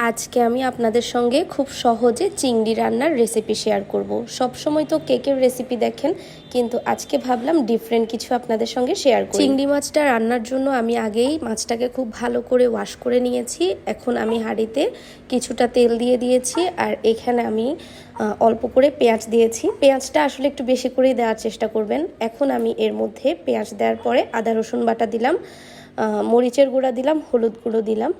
আজকে আমি আপনাদের সঙ্গে খুব সহজে চিংড়ি রান্নার রেসিপি শেয়ার করব। সব সময় তো কেকের রেসিপি দেখেন, কিন্তু আজকে ভাবলাম ডিফারেন্ট কিছু আপনাদের সঙ্গে শেয়ার করি। চিংড়ি মাছটা রান্নার জন্য আমি আগেই মাছটাকে খুব ভালো করে ওয়াশ করে নিয়েছি। এখন আমি হাঁড়িতে কিছুটা তেল দিয়ে দিয়েছি, আর এখানে আমি অল্প করে পেঁয়াজ দিয়েছি। পেঁয়াজটা আসলে একটু বেশি করেই দেওয়ার চেষ্টা করবেন। এখন আমি এর মধ্যে পেঁয়াজ দেওয়ার পরে আদা রসুন বাটা দিলাম, মরিচের গুঁড়া দিলাম, হলুদ গুঁড়ো দিলাম,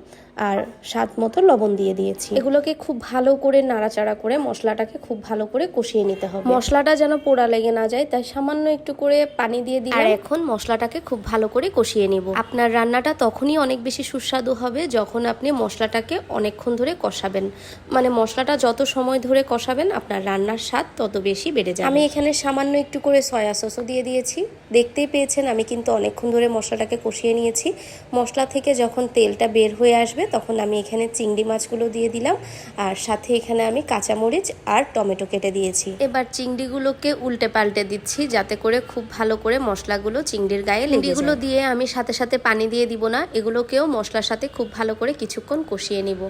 আর স্বাদ মতো লবণ দিয়ে দিয়েছি। এগুলোকে খুব ভালো করে নাড়াচাড়া করে মশলাটাকে খুব ভালো করে কষিয়ে নিতে হবে। মশলাটা যেন পোড়া লেগে না যায়, তাই সামান্য একটু করে পানি দিয়ে দিই। আর এখন মশলাটাকে খুব ভালো করে কষিয়ে নিব। আপনার রান্নাটা তখনই অনেক বেশি সুস্বাদু হবে যখন আপনি মশলাটাকে অনেকক্ষণ ধরে কষাবেন। মানে মশলাটা যত সময় ধরে কষাবেন আপনার রান্নার স্বাদ তত বেশি বেড়ে যাবে। আমি এখানে সামান্য একটু করে সয়া সসও দিয়ে দিয়েছি। দেখতেই পেয়েছেন আমি কিন্তু অনেকক্ষণ ধরে মশলাটাকে কষিয়ে নিয়েছি। মশলা থেকে যখন তেলটা বের হয়ে আসবে তখন আমি এখানে চিংড়ি মাছগুলো দিয়ে দিলাম, আর সাথে এখানে আমি কাঁচামরিচ আর টমেটো কেটে দিয়েছি। এবার চিংড়িগুলোকে উল্টে পাল্টে দিচ্ছি যাতে করে খুব ভালো করে মশলাগুলো চিংড়ির গায়ে লেগে যায়। চিংড়িগুলো দিয়ে আমি সাথে সাথে পানি দিয়ে দিব না, এগুলোকেও মশলার সাথে খুব ভালো করে কিছুক্ষণ কষিয়ে নিব।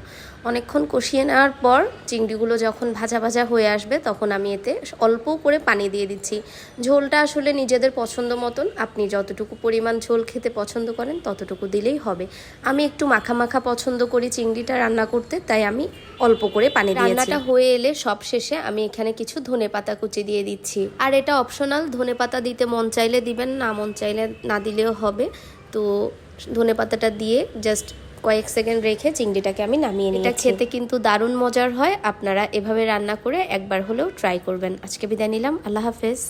অনেকক্ষণ কষিয়ে নেওয়ার পর চিংড়িগুলো যখন ভাজা ভাজা হয়ে আসবে তখন আমি এতে অল্প করে পানি দিয়ে দিচ্ছি। ঝোলটা আসলে নিজেদের পছন্দ মতন, আপনি যতটুকু পরিমাণ ঝোল খেতে পছন্দ করেন ততটুকু দিলেই হবে। আমি একটু মাখা মাখা পছন্দ করি চিংড়িটা রান্না করতে, তাই আমি অল্প করে পানি দিয়েছি। রান্নাটা হয়ে এলে সব শেষে আমি এখানে কিছু ধনেপাতা কুচি দিয়ে দিচ্ছি। আর এটা অপশনাল, ধনেপাতা দিতে মন চাইলে দিবেন, না মন চাইলে না দিলেও হবে। তো ধনেপাতাটা দিয়ে জাস্ট কয়েক সেকেন্ড রেখে চিংড়িটাকে আমি নামিয়ে নিই। এটা খেতে কিন্তু দারুণ মজার হয়। আপনারা এভাবে রান্না করে একবার হলেও ট্রাই করবেন। আজকে বিদায় নিলাম, আল্লাহ হাফেজ।